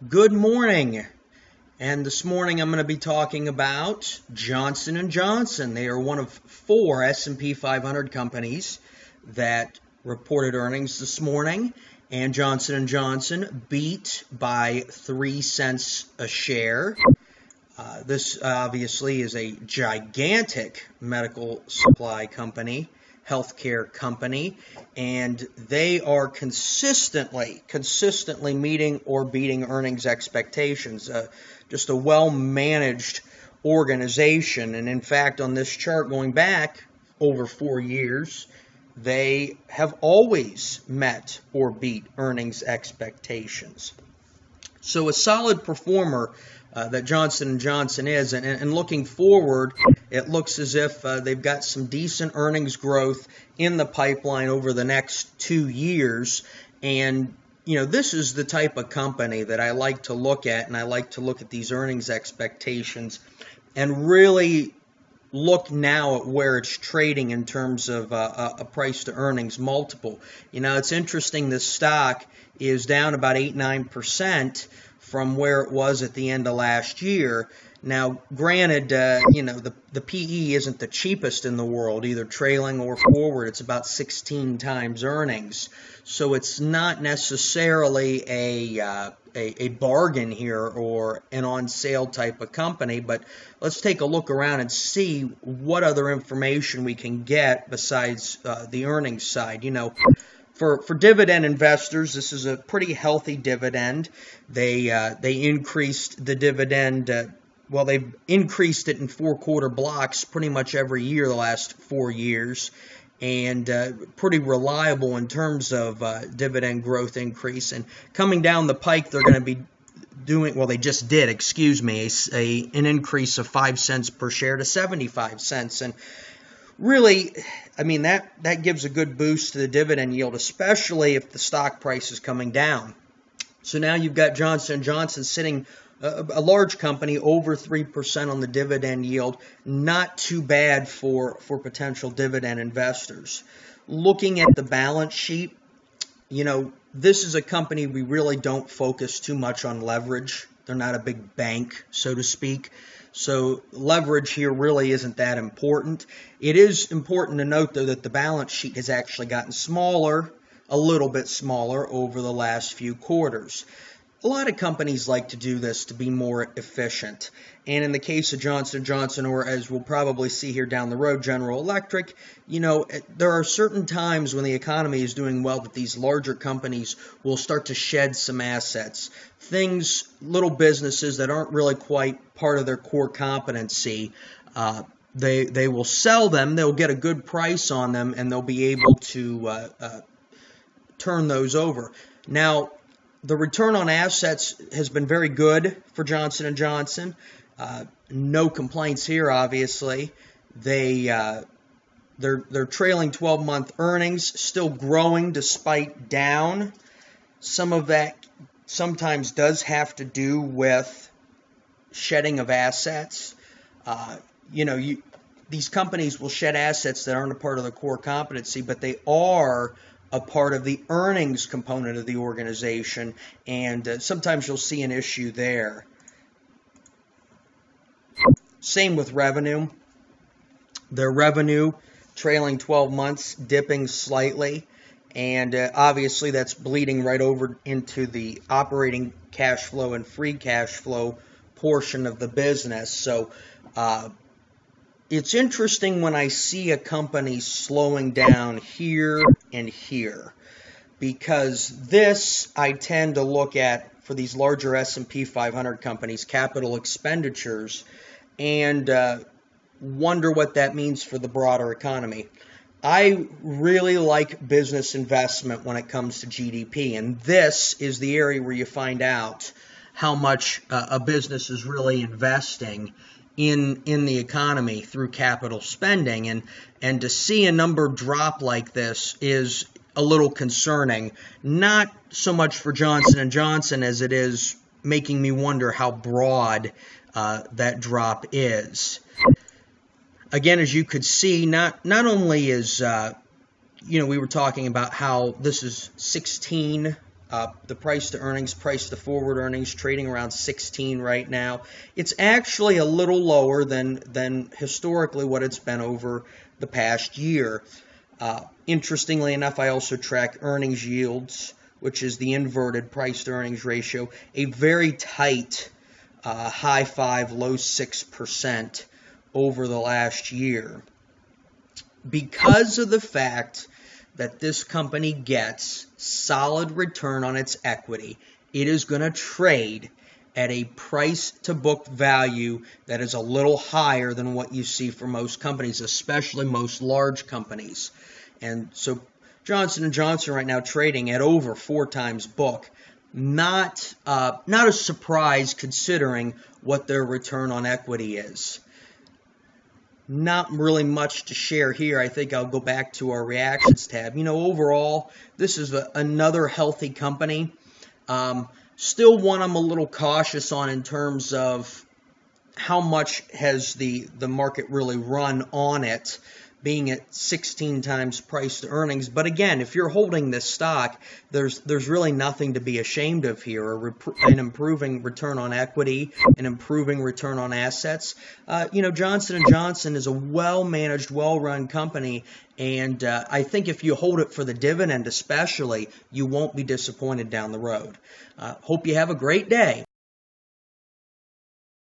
Good morning, and this morning I'm going to be talking about Johnson & Johnson. They are one of 4 S&P 500 companies that reported earnings this morning, and Johnson & Johnson beat by 3 cents a share. This obviously is a gigantic medical supply company, healthcare company, and they are consistently meeting or beating earnings expectations. Just a well-managed organization, and in fact, on this chart going back over 4 years, they have always met or beat earnings expectations. So a solid performer that Johnson & Johnson is, and looking forward, it looks as if they've got some decent earnings growth in the pipeline over the next 2 years. And this is the type of company that I like to look at, and I like to look at these earnings expectations and really look now at where it's trading in terms of a price to earnings multiple. It's interesting, this stock is down about 8-9% from where it was at the end of last year. Now, granted, the PE isn't the cheapest in the world, either trailing or forward. It's about 16 times earnings. So it's not necessarily a bargain here or an on-sale type of company, but let's take a look around and see what other information we can get besides the earnings side. For dividend investors, this is a pretty healthy dividend. They increased the dividend. They've increased it in 4-quarter blocks pretty much every year the last 4 years, and pretty reliable in terms of dividend growth increase. And coming down the pike, they're going to be doing, they just did, an increase of 5 cents per share to 75 cents. And really, that gives a good boost to the dividend yield, especially if the stock price is coming down. So now you've got Johnson & Johnson sitting, a large company, over 3% on the dividend yield. Not too bad for potential dividend investors. Looking at the balance sheet, this is a company we really don't focus too much on leverage. They're not a big bank, so to speak. So leverage here really isn't that important. It is important to note, though, that the balance sheet has actually gotten smaller, a little bit smaller, over the last few quarters. A lot of companies like to do this to be more efficient. And in the case of Johnson & Johnson, or as we'll probably see here down the road, General Electric, there are certain times when the economy is doing well that these larger companies will start to shed some assets. Little businesses that aren't really quite part of their core competency, they will sell them, they'll get a good price on them, and they'll be able to turn those over. Now, the return on assets has been very good for Johnson & Johnson. No complaints here, obviously. Their trailing 12-month earnings still growing despite down. Some of that sometimes does have to do with shedding of assets. These companies will shed assets that aren't a part of the core competency, but they are a part of the earnings component of the organization, and sometimes you'll see an issue there. Same with revenue. Their revenue, trailing 12 months, dipping slightly, and obviously that's bleeding right over into the operating cash flow and free cash flow portion of the business. So it's interesting when I see a company slowing down here and here, because this I tend to look at for these larger S&P 500 companies, capital expenditures, and wonder what that means for the broader economy. I really like business investment when it comes to GDP, and this is the area where you find out how much a business is really investing in the economy through capital spending, and to see a number drop like this is a little concerning. Not so much for Johnson & Johnson as it is making me wonder how broad that drop is. Again, as you could see, not only is we were talking about how this is 16 The price to earnings, price to forward earnings, trading around 16 right now. It's actually a little lower than historically what it's been over the past year. Interestingly enough, I also track earnings yields, which is the inverted price to earnings ratio, a very tight high 5, low 6% over the last year. Because of the fact that this company gets solid return on its equity, it is going to trade at a price to book value that is a little higher than what you see for most companies, especially most large companies. And so Johnson & Johnson right now trading at over 4 times book. Not a surprise considering what their return on equity is. Not really much to share here. I think I'll go back to our reactions tab. Overall, this is another healthy company. Still one I'm a little cautious on in terms of how much has the market really run on it, being at 16 times price to earnings. But again, if you're holding this stock, there's really nothing to be ashamed of here. An improving return on equity, an improving return on assets. Johnson & Johnson is a well-managed, well-run company, and I think if you hold it for the dividend especially, you won't be disappointed down the road. Hope you have a great day.